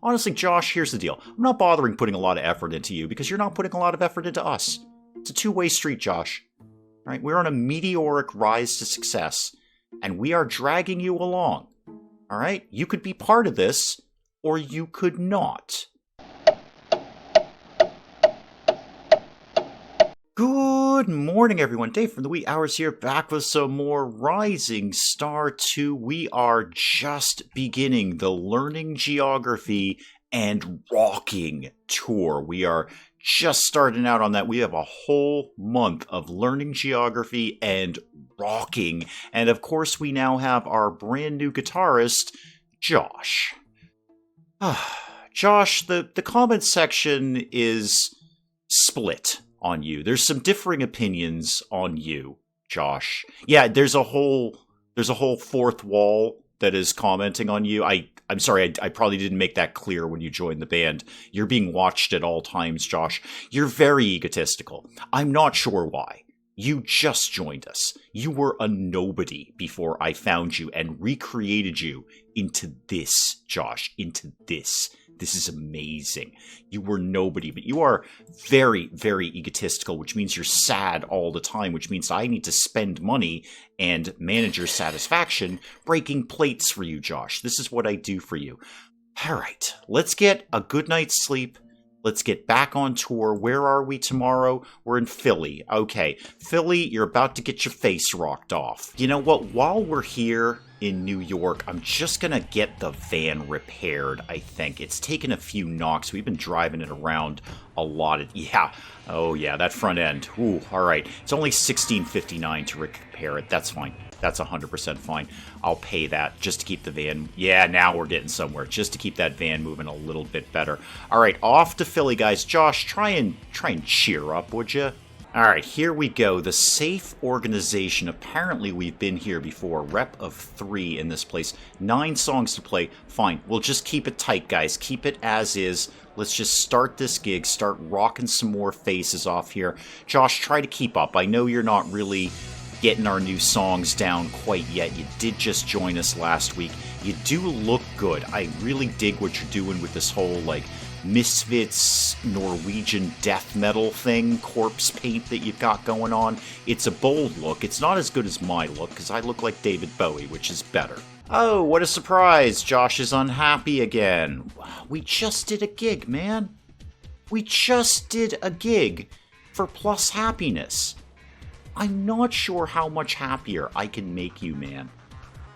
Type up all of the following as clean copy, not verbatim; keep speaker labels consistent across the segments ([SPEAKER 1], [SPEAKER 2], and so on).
[SPEAKER 1] Honestly, Josh, here's the deal. I'm not bothering putting a lot of effort into you because you're not putting a lot of effort into us. It's a two-way street, Josh. All right, we're on a meteoric rise to success, and we are dragging you along. All right? You could be part of this, or you could not. Good morning, everyone. Dave from the wee hours here, back with some more Rising Star 2. We are just beginning the Learning Geography and Rocking tour. We are just starting out on that. We have a whole month of Learning Geography and Rocking. And of course, we now have our brand new guitarist, Josh. Josh, the comment section is split on you. There's some differing opinions on you, Josh. Yeah, there's a whole fourth wall that is commenting on you. I'm sorry, I probably didn't make that clear when you joined the band. You're being watched at all times, Josh. You're very egotistical. I'm not sure why. You just joined us. You were a nobody before I found you and recreated you into this, Josh, into this. This is amazing. You were nobody, but you are very, very egotistical, which means you're sad all the time, which means I need to spend money and manager satisfaction breaking plates for you, Josh. This is what I do for you. All right, let's get a good night's sleep. Let's get back on tour. Where are we tomorrow? We're in Philly. Okay, Philly, you're about to get your face rocked off. You know what? While we're here in New York, I'm just gonna get the van repaired, I think. It's taken a few knocks. We've been driving it around a lot. Yeah. Oh, yeah, that front end. Ooh, all right. It's only $16.59 to repair it. That's fine. That's 100% fine. I'll pay that just to keep the van. Yeah, now we're getting somewhere. Just to keep that van moving a little bit better. All right, off to Philly, guys. Josh, try and cheer up, would you? All right, here we go. The Safe Organization. Apparently, we've been here before. Rep of 3 in this place. 9 songs to play. Fine. We'll just keep it tight, guys. Keep it as is. Let's just start this gig. Start rocking some more faces off here. Josh, try to keep up. I know you're not really getting our new songs down quite yet. You did just join us last week. You do look good. I really dig what you're doing with this whole, like, Misfits Norwegian death metal thing, corpse paint that you've got going on. It's a bold look. It's not as good as my look, because I look like David Bowie, which is better. Oh, what a surprise. Josh is unhappy again. We just did a gig, man. We just did a gig for Plus Happiness. I'm not sure how much happier I can make you, man.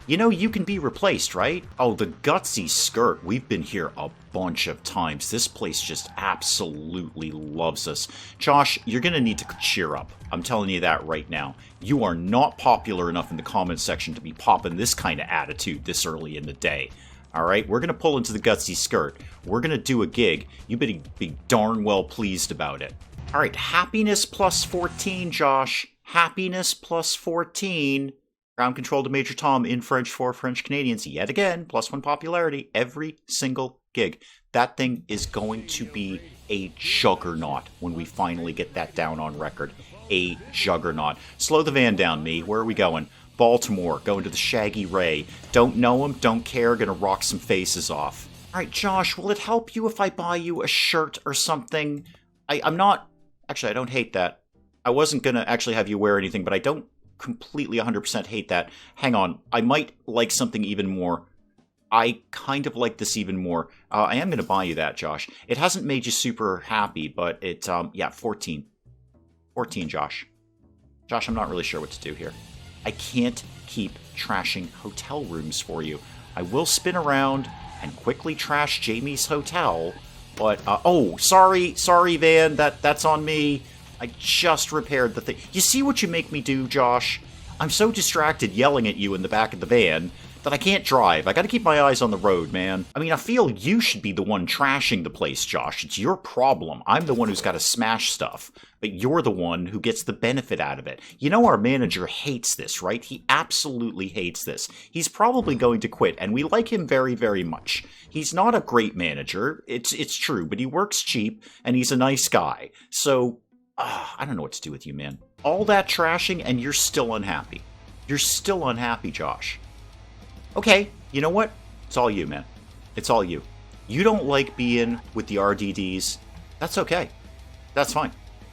[SPEAKER 1] You know, you can be replaced, right? Oh, the Gutsy Skirt. We've been here a bunch of times. This place just absolutely loves us. Josh, you're going to need to cheer up. I'm telling you that right now. You are not popular enough in the comments section to be popping this kind of attitude this early in the day. All right? We're going to pull into the Gutsy Skirt. We're going to do a gig. You better be darn well pleased about it. All right, happiness plus 14, Josh. Happiness plus 14. Ground control to Major Tom in French for French Canadians. Yet again, +1 popularity every single gig. That thing is going to be a juggernaut when we finally get that down on record. A juggernaut. Slow the van down, me. Where are we going? Baltimore. Going to the Shaggy Ray. Don't know him, don't care. Gonna rock some faces off. All right, Josh, will it help you if I buy you a shirt or something? I'm not... Actually, I don't hate that. I wasn't gonna actually have you wear anything, but I don't completely 100% hate that. Hang on, I might like something even more. I kind of like this even more. I am going to buy you that, Josh. It hasn't made you super happy, but it, yeah, 14. 14, Josh. Josh, I'm not really sure what to do here. I can't keep trashing hotel rooms for you. I will spin around and quickly trash Jamie's hotel, but, oh, sorry, Van, that's on me. I just repaired the thing. You see what you make me do, Josh? I'm so distracted yelling at you in the back of the van that I can't drive. I gotta keep my eyes on the road, man. I mean, I feel you should be the one trashing the place, Josh. It's your problem. I'm the one who's gotta smash stuff, but you're the one who gets the benefit out of it. You know our manager hates this, right? He absolutely hates this. He's probably going to quit, and we like him very, very much. He's not a great manager, it's true, but he works cheap, and he's a nice guy. So... I don't know what to do with you, man. All that trashing, and you're still unhappy. You're still unhappy, Josh. Okay, you know what? It's all you, man. It's all you. You don't like being with the RDDs? That's okay. That's fine.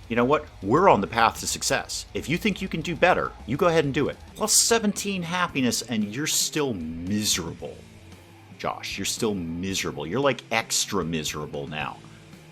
[SPEAKER 1] You know what? We're on the path to success. If you think you can do better, you go ahead and do it. Plus 17 happiness, and you're still miserable. Josh, you're still miserable. You're like extra miserable now.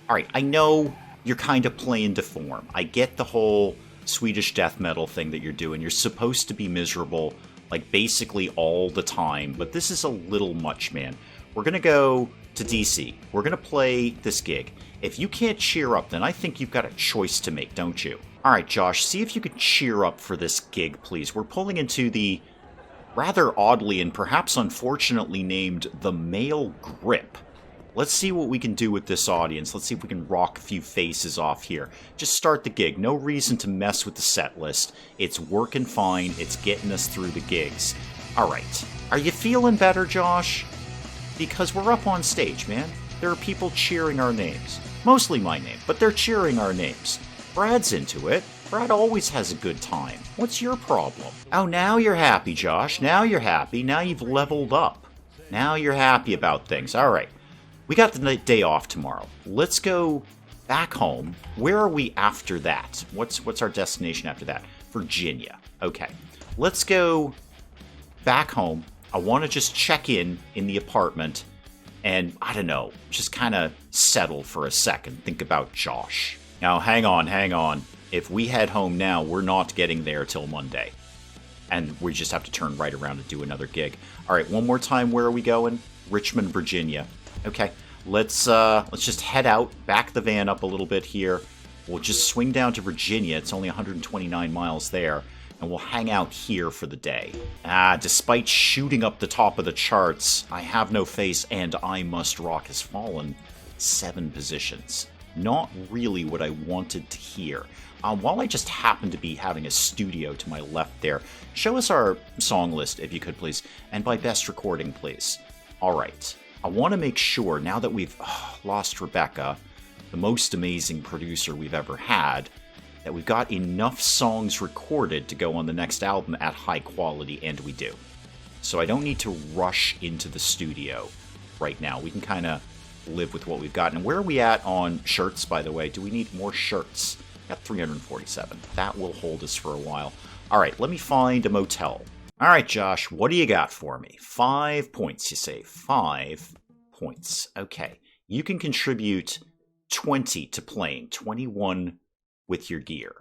[SPEAKER 1] All right, I know you're kind of playing to form. I get the whole Swedish death metal thing that you're doing. You're supposed to be miserable, like basically all the time, but this is a little much, man. We're going to go to DC. We're going to play this gig. If you can't cheer up, then I think you've got a choice to make, don't you? All right, Josh, see if you can cheer up for this gig, please. We're pulling into the rather oddly and perhaps unfortunately named the Male Grip. Let's see what we can do with this audience. Let's see if we can rock a few faces off here. Just start the gig. No reason to mess with the set list. It's working fine. It's getting us through the gigs. All right. Are you feeling better, Josh? Because we're up on stage, man. There are people cheering our names. Mostly my name, but they're cheering our names. Brad's into it. Brad always has a good time. What's your problem? Oh, now you're happy, Josh. Now you're happy. Now you've leveled up. Now you're happy about things. All right. We got the day off tomorrow. Let's go back home. Where are we after that? What's our destination after that? Virginia. Okay. Let's go back home. I want to just check in the apartment and, I don't know, just kind of settle for a second. Think about Josh. Now, hang on. If we head home now, we're not getting there till Monday. And we just have to turn right around and do another gig. All right, one more time. Where are we going? Richmond, Virginia. Okay, let's just head out, back the van up a little bit here. We'll just swing down to Virginia. It's only 129 miles there. And we'll hang out here for the day. Despite shooting up the top of the charts, I Have No Face and I Must Rock has fallen 7 positions. Not really what I wanted to hear. While I just happen to be having a studio to my left there, show us our song list, if you could, please. And by best recording, please. All right. I want to make sure, now that we've lost Rebecca, the most amazing producer we've ever had, that we've got enough songs recorded to go on the next album at high quality, and we do. So I don't need to rush into the studio right now. We can kind of live with what we've got. And where are we at on shirts, by the way? Do we need more shirts? Got 347. That will hold us for a while. All right, let me find a motel. All right, Josh, what do you got for me? 5 points, you say. 5 points. Okay. You can contribute 20 to playing, 21 with your gear.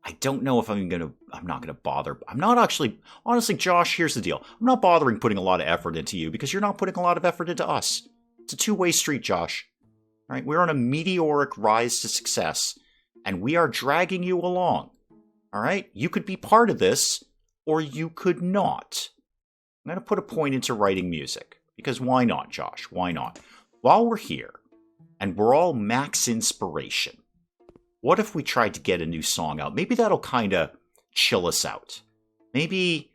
[SPEAKER 1] I don't know if I'm not gonna bother. I'm not actually, honestly, Josh, here's the deal. I'm not bothering putting a lot of effort into you because you're not putting a lot of effort into us. It's a two-way street, Josh. All right, we're on a meteoric rise to success, and we are dragging you along. All right, you could be part of this, or you could not. I'm gonna put a point into writing music because why not, Josh? Why not? While we're here, and we're all max inspiration, what if we tried to get a new song out? Maybe that'll kind of chill us out. Maybe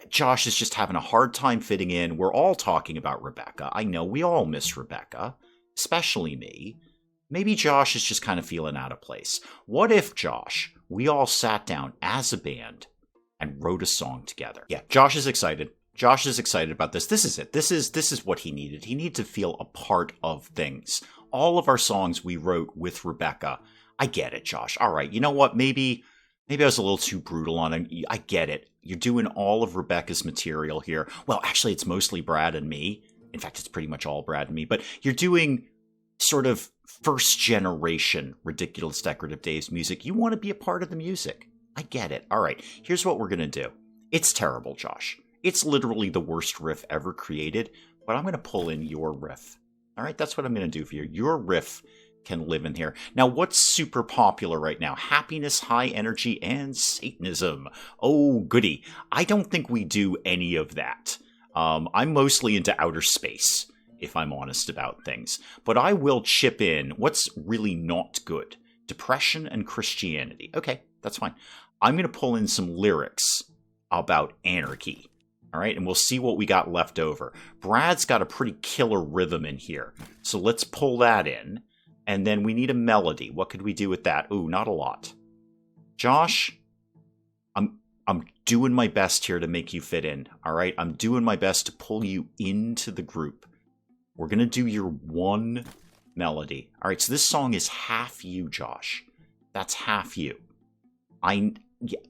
[SPEAKER 1] Josh is just having a hard time fitting in. We're all talking about Rebecca. I know we all miss Rebecca, especially me. Maybe Josh is just kind of feeling out of place. What if, Josh, we all sat down as a band and wrote a song together? Yeah, Josh is excited. Josh is excited about this. This is it. This is what he needed. He needed to feel a part of things. All of our songs we wrote with Rebecca. I get it, Josh. All right, you know what? Maybe I was a little too brutal on him. I get it. You're doing all of Rebecca's material here. Well, actually, it's mostly Brad and me. In fact, it's pretty much all Brad and me. But you're doing sort of first generation Ridiculous Decorative Days music. You want to be a part of the music. I get it. All right, here's what we're going to do. It's terrible, Josh. It's literally the worst riff ever created, but I'm going to pull in your riff. All right, that's what I'm going to do for you. Your riff can live in here. Now, what's super popular right now? Happiness, high energy, and Satanism. Oh, goody. I don't think we do any of that. I'm mostly into outer space, if I'm honest about things. But I will chip in what's really not good. Depression and Christianity. Okay, that's fine. I'm going to pull in some lyrics about anarchy. All right, and we'll see what we got left over. Brad's got a pretty killer rhythm in here. So let's pull that in. And then we need a melody. What could we do with that? Ooh, not a lot. Josh, I'm doing my best here to make you fit in. All right, I'm doing my best to pull you into the group. We're going to do your one melody. All right, so this song is half you, Josh. That's half you.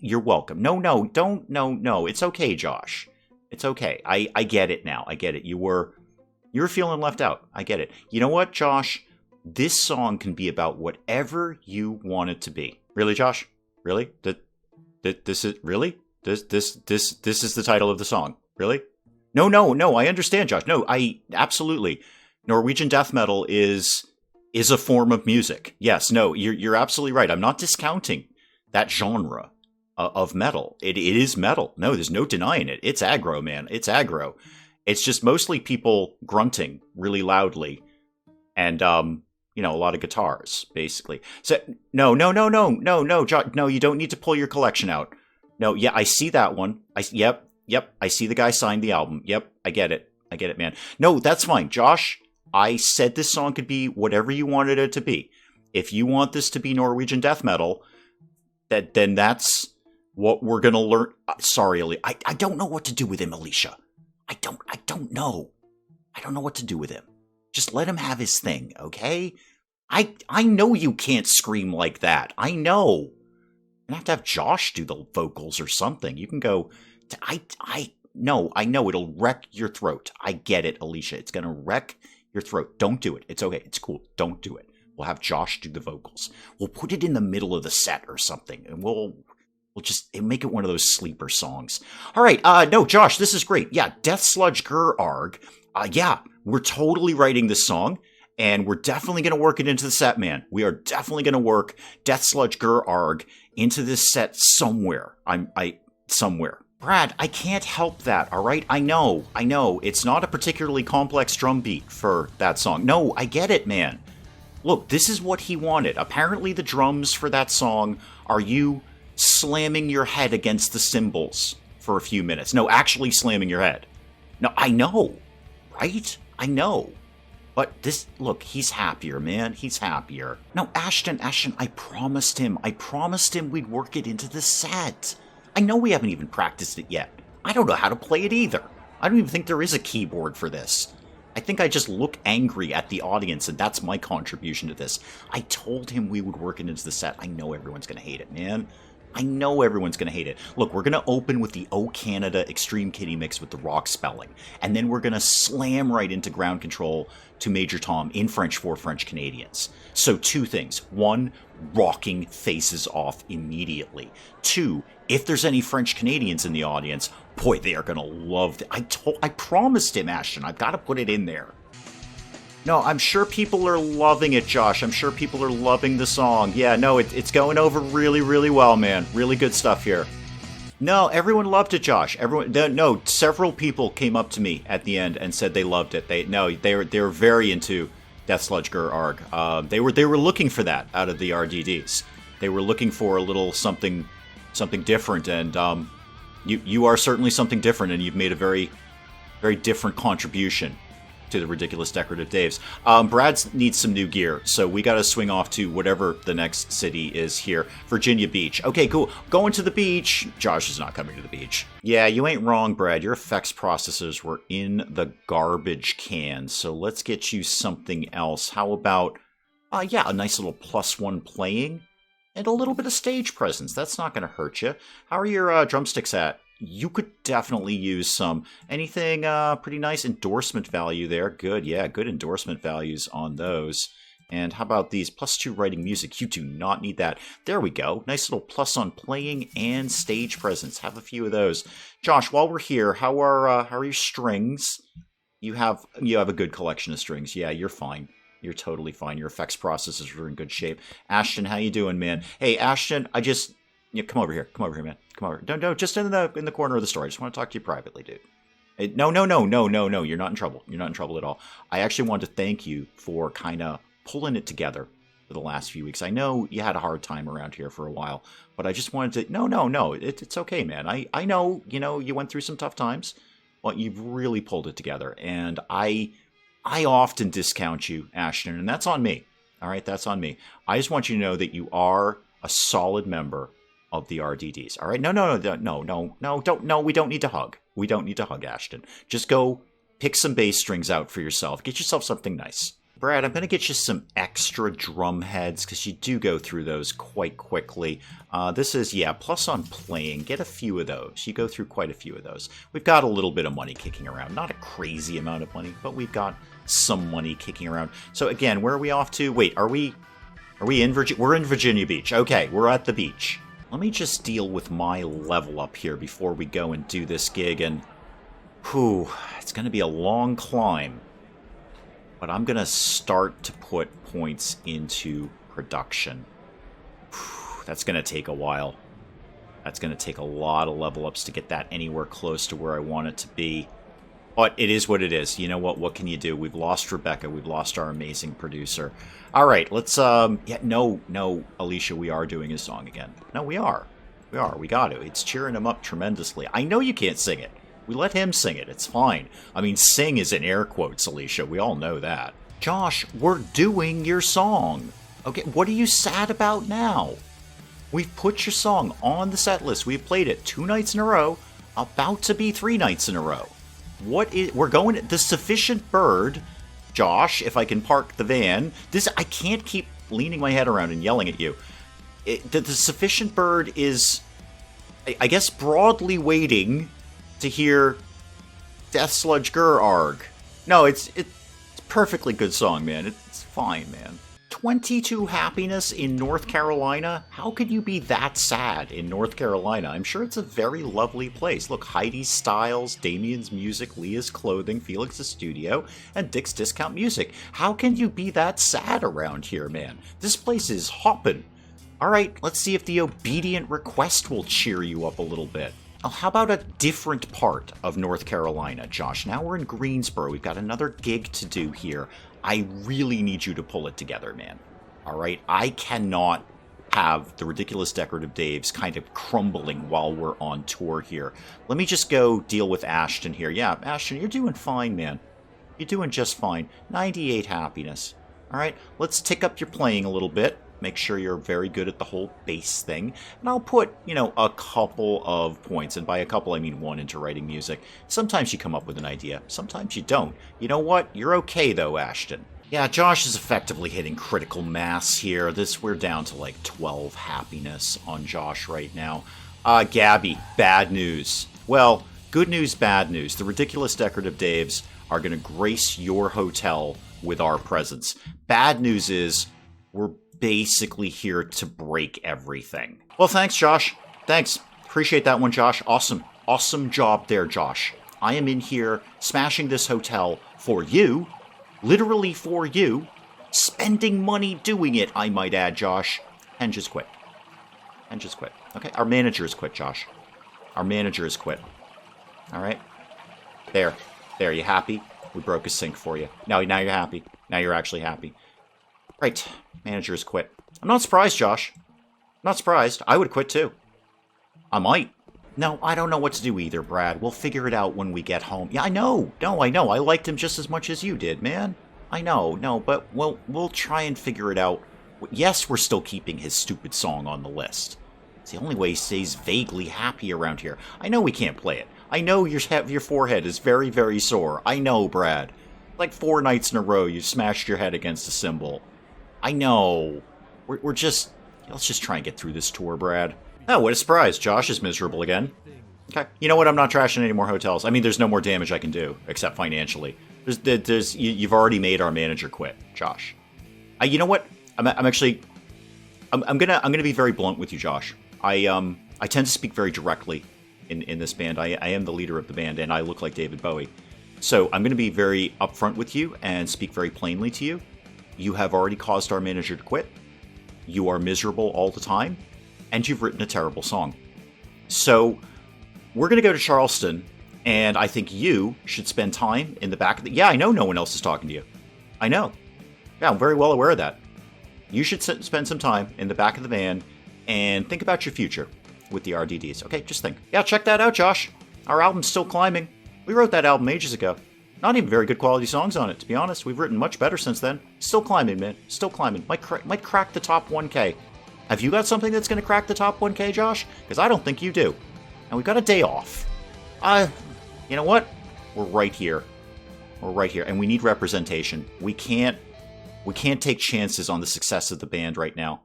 [SPEAKER 1] You're welcome. No. It's okay, Josh. It's okay. I get it now. I get it. You were feeling left out. I get it. You know what, Josh? This song can be about whatever you want it to be. Really, Josh? Really? This is really? This is the title of the song. Really? No. I understand, Josh. No, I absolutely. Norwegian death metal is a form of music. Yes, no, you're absolutely right. I'm not discounting that genre of metal. It is metal. No, there's no denying it. It's aggro, man. It's aggro. It's just mostly people grunting really loudly and a lot of guitars, basically. So no, Josh, no, you don't need to pull your collection out. No, yeah, I see that one. Yep, I see the guy signed the album. Yep, I get it, man. No, that's fine, Josh. I said this song could be whatever you wanted it to be. If you want this to be Norwegian death metal, then that's what we're gonna learn. Sorry, I don't know what to do with him, Alicia. I don't know. I don't know what to do with him. Just let him have his thing, okay? I know you can't scream like that. I know. You have to have Josh do the vocals or something. You can go. I know it'll wreck your throat. I get it, Alicia. It's gonna wreck your throat. Don't do it. It's okay. It's cool. Don't do it. We'll have Josh do the vocals. We'll put it in the middle of the set or something, and we'll just make it one of those sleeper songs. All right. No, Josh, this is great. Yeah, Death Sludge Gur Arg. Yeah, we're totally writing this song, and we're definitely going to work it into the set, man. We are definitely going to work Death Sludge Gur Arg into this set somewhere. Somewhere. Brad, I can't help that, all right? I know. It's not a particularly complex drum beat for that song. No, I get it, man. Look, this is what he wanted. Apparently the drums for that song are you slamming your head against the cymbals for a few minutes. No, actually slamming your head. No, I know, right? I know. But look, he's happier, man. He's happier. No, Ashton, I promised him we'd work it into the set. I know we haven't even practiced it yet. I don't know how to play it either. I don't even think there is a keyboard for this. I think I just look angry at the audience, and that's my contribution to this. I told him we would work it into the set. I know everyone's going to hate it, man. I know everyone's going to hate it. Look, we're going to open with the O Canada Extreme Kitty mix with the rock spelling, and then we're going to slam right into Ground Control to Major Tom in French for French Canadians. So 2 things. 1, rocking faces off immediately. 2, if there's any French Canadians in the audience, boy, they are going to love it. I promised him, Ashton, I've got to put it in there. No, I'm sure people are loving it, Josh. I'm sure people are loving the song. Yeah, no, it's going over really, really well, man. Really good stuff here. No, everyone loved it, Josh. Several people came up to me at the end and said they loved it. They were very into Death Sludge Gur Arg. They were looking for that out of the RDDs. They were looking for a little something different, and you are certainly something different, and you've made a very, very different contribution to the Ridiculous Decorative Daves. Brad needs some new gear, so we got to swing off to whatever the next city is here. Virginia Beach. Okay, cool. Going to the beach. Josh is not coming to the beach. Yeah, you ain't wrong, Brad. Your effects processors were in the garbage can, so let's get you something else. How about, a nice little +1 playing and a little bit of stage presence. That's not going to hurt you. How are your drumsticks at? You could definitely use some. Anything pretty nice endorsement value there. Good, yeah, good endorsement values on those. And how about these +2 writing music? You do not need that. There we go. Nice little plus on playing and stage presence. Have a few of those. Josh, while we're here, how are your strings? You have a good collection of strings. Yeah, you're fine. You're totally fine. Your effects processors are in good shape. Ashton, how you doing, man? Hey, Ashton, come over here. Come over here, man. Come over. No, just in the corner of the store. I just want to talk to you privately, dude. Hey, no. You're not in trouble. You're not in trouble at all. I actually wanted to thank you for kind of pulling it together for the last few weeks. I know you had a hard time around here for a while, but I just wanted to... No. It's okay, man. I know, you went through some tough times, but you've really pulled it together. And I often discount you, Ashton, and that's on me. All right, that's on me. I just want you to know that you are a solid member of the RDDs. All right? No, we don't need to hug. We don't need to hug, Ashton. Just go Pick some bass strings out for yourself. Get yourself something nice. Brad, I'm going to get you some extra drum heads because you do go through those quite quickly. This is, yeah, plus on playing. Get a few of those. You go through quite a few of those. We've got a little bit of money kicking around. Not a crazy amount of money, but we've got some money kicking around. So again, where are we off to? Wait, are we in Virginia? We're in Virginia Beach. Okay, we're at the beach. Let me just deal with my level up here before we go and do this gig. And, whew, it's going to be a long climb. But I'm going to start to put points into production. That's going to take a while. That's going to take a lot of level ups to get that anywhere close to where I want it to be. But it is what it is. You know what? What can you do? We've lost Rebecca. We've lost our amazing producer. All right, let's, yeah, no, Alicia, we are doing his song again. No, we are. We got to. It's cheering him up tremendously. I know you can't sing it. We let him sing it. It's fine. I mean, sing is in air quotes, Alicia. We all know that. Josh, we're doing your song. Okay, what are you sad about now? We've put your song on the set list. We've played it 2 nights in a row, about to be 3 nights in a row. We're going, the Sufficient Bird, Josh, if I can park the van. I can't keep leaning my head around and yelling at you. The Sufficient Bird is, I guess, broadly waiting to hear Death Sludge Gur Arg. No, it's perfectly good song, man. It's fine, man. 22 happiness in North Carolina? How could you be that sad in North Carolina? I'm sure it's a very lovely place. Look, Heidi's Styles, Damien's Music, Leah's Clothing, Felix's Studio, and Dick's Discount Music. How can you be that sad around here, man? This place is hoppin'. Alright, let's see if the obedient request will cheer you up a little bit. Oh, how about a different part of North Carolina, Josh? Now we're in Greensboro. We've got another gig to do here. I really need you to pull it together, man. All right? I cannot have the Ridiculous Decorative Daves kind of crumbling while we're on tour here. Let me just go deal with Ashton here. Yeah, Ashton, you're doing fine, man. You're doing just fine. 98 happiness. All right? Let's tick up your playing a little bit. Make sure you're very good at the whole bass thing. And I'll put, you know, a couple of points. And by a couple, I mean 1 into writing music. Sometimes you come up with an idea. Sometimes you don't. You know what? You're okay, though, Ashton. Yeah, Josh is effectively hitting critical mass here. We're down to like 12 happiness on Josh right now. Gabby, bad news. Well, good news, bad news. The Ridiculous Decorative Daves are going to grace your hotel with our presence. Bad news is we're basically here to break everything. Well, thanks, Josh. Thanks. Appreciate that one, Josh. Awesome. Awesome job there, Josh. I am in here smashing this hotel for you. Literally for you. Spending money doing it, I might add, Josh. And just quit. And just quit. Okay? Our manager has quit, Josh. Our manager has quit. All right? There. There. You happy? We broke a sink for you. Now you're happy. Now you're actually happy. Right. Manager's quit. I'm not surprised, Josh. I'm not surprised. I would quit too. I might. No, I don't know what to do either, Brad. We'll figure it out when we get home. Yeah, I know. No, I know. I liked him just as much as you did, man. I know. No, but we'll try and figure it out. Yes, we're still keeping his stupid song on the list. It's the only way he stays vaguely happy around here. I know we can't play it. I know your forehead is very, very sore. I know, Brad. Like 4 nights in a row, you've smashed your head against a cymbal. I know. We're just... Let's just try and get through this tour, Brad. Oh, what a surprise. Josh is miserable again. Okay. You know what? I'm not trashing any more hotels. I mean, there's no more damage I can do, except financially. You've already made our manager quit, Josh. You know what? I'm gonna be very blunt with you, Josh. I tend to speak very directly in this band. I am the leader of the band, and I look like David Bowie. So I'm going to be very upfront with you and speak very plainly to you. You have already caused our manager to quit. You are miserable all the time. And you've written a terrible song. So we're going to go to Charleston, and I think you should spend time in the back of the... Yeah, I know no one else is talking to you. I know. Yeah, I'm very well aware of that. You should spend some time in the back of the van and think about your future with the RDDs. Okay, just think. Yeah, check that out, Josh. Our album's still climbing. We wrote that album ages ago. Not even very good quality songs on it, to be honest. We've written much better since then. Still climbing, man. Still climbing. Might crack the top 1K. Have you got something that's going to crack the top 1K, Josh? Because I don't think you do. And we've got a day off. You know what? We're right here. We're right here, and we need representation. We can't take chances on the success of the band right now.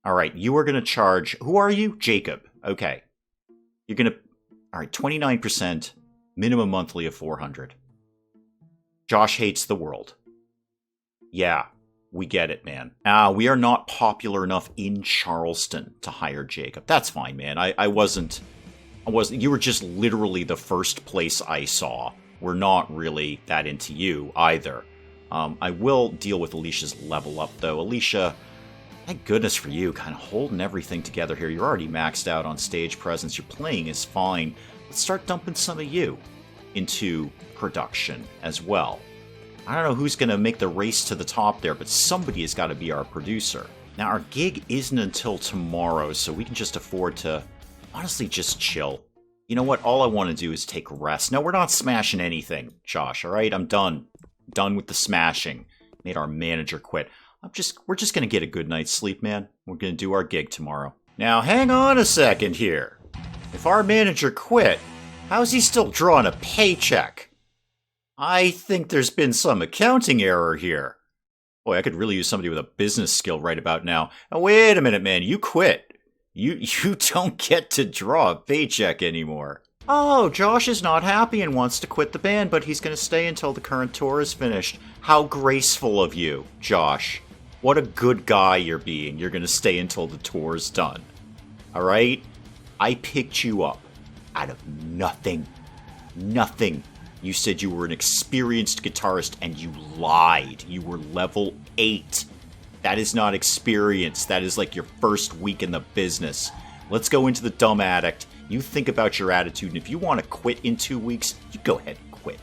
[SPEAKER 1] All right, you are going to charge... Who are you? Jacob. Okay. You're going to... All right, 29%, minimum monthly of $400. Josh hates the world. Yeah, we get it, man. We are not popular enough in Charleston to hire Jacob. That's fine, man. I wasn't... You were just literally the first place I saw. We're not really that into you either. I will deal with Alicia's level up, though. Alicia, thank goodness for you, kind of holding everything together here. You're already maxed out on stage presence. Your playing is fine. Let's start dumping some of you into production as well. I don't know who's going to make the race to the top there, but somebody has got to be our producer. Now, our gig isn't until tomorrow, so we can just afford to, honestly, just chill. You know what? All I want to do is take rest. No, we're not smashing anything, Josh, all right? I'm done. Done with the smashing. Made our manager quit. We're just going to get a good night's sleep, man. We're going to do our gig tomorrow. Now, hang on a second here. If our manager quit, how's he still drawing a paycheck? I think there's been some accounting error here. Boy, I could really use somebody with a business skill right about now. Now, wait a minute, man. You quit. You don't get to draw a paycheck anymore. Oh, Josh is not happy and wants to quit the band, but he's going to stay until the current tour is finished. How graceful of you, Josh. What a good guy you're being. You're going to stay until the tour's done. All right? I picked you up out of nothing. Nothing. You said you were an experienced guitarist, and you lied. You were level 8. That is not experience. That is like your first week in the business. Let's go into the dumb addict. You think about your attitude, and if you want to quit in 2 weeks, you go ahead and quit.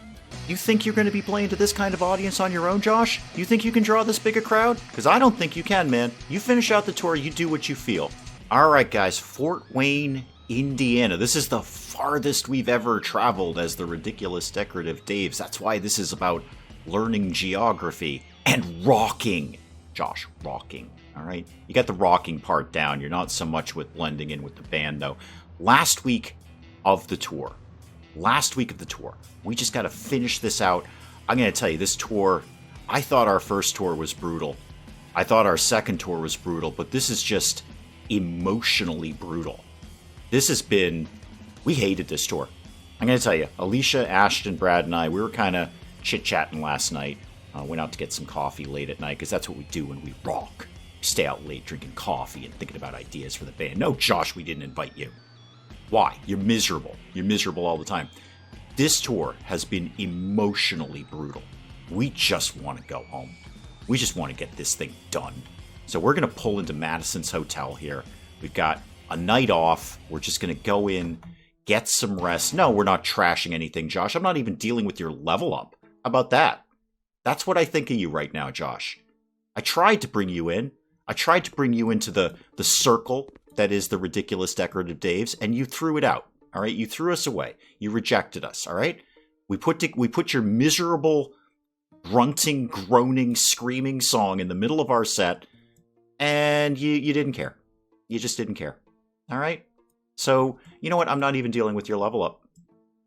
[SPEAKER 1] You think you're going to be playing to this kind of audience on your own, Josh? You think you can draw this big a crowd? Because I don't think you can, man. You finish out the tour, you do what you feel. All right, guys, Fort Wayne, Indiana. This is the farthest we've ever traveled as the ridiculous decorative Daves. That's why this is about learning geography and rocking. Josh, rocking. All right? You got the rocking part down. You're not so much with blending in with the band, though. Last week of the tour. We just got to finish this out. I'm going to tell you, this tour, I thought our first tour was brutal. I thought our second tour was brutal, but this is just emotionally brutal. This has been... We hated this tour. I'm going to tell you, Alicia, Ashton, Brad, and I, we were kind of chit-chatting last night. Went out to get some coffee late at night, because that's what we do when we rock. We stay out late drinking coffee and thinking about ideas for the band. No, Josh, we didn't invite you. Why? You're miserable. You're miserable all the time. This tour has been emotionally brutal. We just want to go home. We just want to get this thing done. So we're going to pull into Madison's hotel here. We've got a night off. We're just going to go in, get some rest. No, we're not trashing anything, Josh. I'm not even dealing with your level up. How about that? That's what I think of you right now, Josh. I tried to bring you in. I tried to bring you into the circle that is the ridiculous decorative Daves, and you threw it out. All right, you threw us away. You rejected us. All right, we put your miserable, grunting, groaning, screaming song in the middle of our set, and you didn't care. You just didn't care. All right. So you know what? I'm not even dealing with your level up.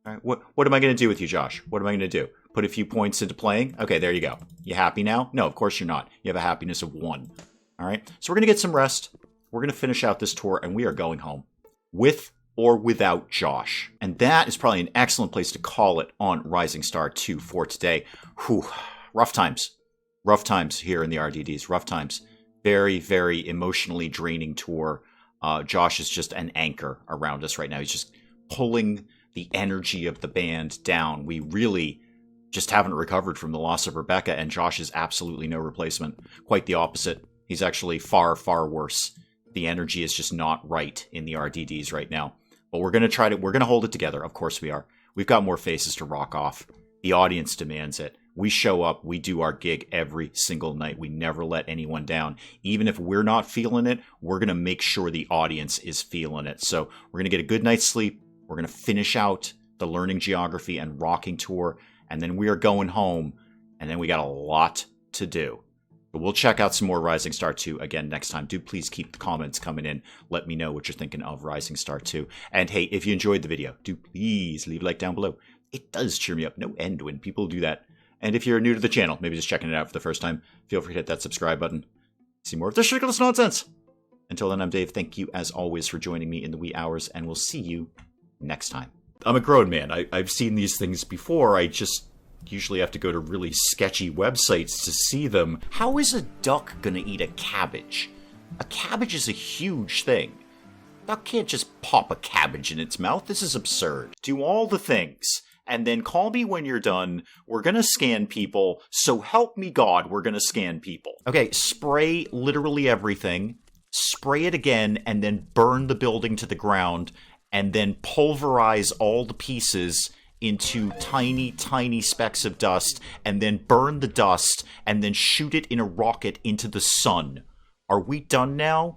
[SPEAKER 1] All right. What am I going to do with you, Josh? What am I going to do? Put a few points into playing? Okay, there you go. You happy now? No, of course you're not. You have a happiness of 1. All right. So we're going to get some rest. We're going to finish out this tour, and we are going home. With or without Josh. And that is probably an excellent place to call it on Rising Star 2 for today. Whew. Rough times. Rough times here in the RDDs. Rough times. Very, very emotionally draining tour. Josh is just an anchor around us right now. He's just pulling the energy of the band down. We really just haven't recovered from the loss of Rebecca, and Josh is absolutely no replacement. Quite the opposite. He's actually far, far worse. The energy is just not right in the RDDs right now. But we're going to hold it together. Of course we are. We've got more faces to rock off. The audience demands it. We show up. We do our gig every single night. We never let anyone down. Even if we're not feeling it, we're going to make sure the audience is feeling it. So we're going to get a good night's sleep. We're going to finish out the Learning Geography and Rocking Tour. And then we are going home. And then we got a lot to do. But we'll check out some more Rising Star 2 again next time. Do please keep the comments coming in. Let me know what you're thinking of Rising Star 2. And hey, if you enjoyed the video, do please leave a like down below. It does cheer me up no end when people do that. And if you're new to the channel, maybe just checking it out for the first time, feel free to hit that subscribe button. See more of this ridiculous nonsense. Until then, I'm Dave. Thank you, as always, for joining me in the wee hours, and we'll see you next time. I'm a grown man. I've seen these things before. I just usually have to go to really sketchy websites to see them. How is a duck gonna eat a cabbage? A cabbage is a huge thing. A duck can't just pop a cabbage in its mouth. This is absurd. Do all the things. And then call me when you're done. We're gonna scan people. So help me God, we're gonna scan people. Okay, spray literally everything. Spray it again, and then burn the building to the ground, and then pulverize all the pieces into tiny, tiny specks of dust, and then burn the dust, and then shoot it in a rocket into the sun. Are we done now?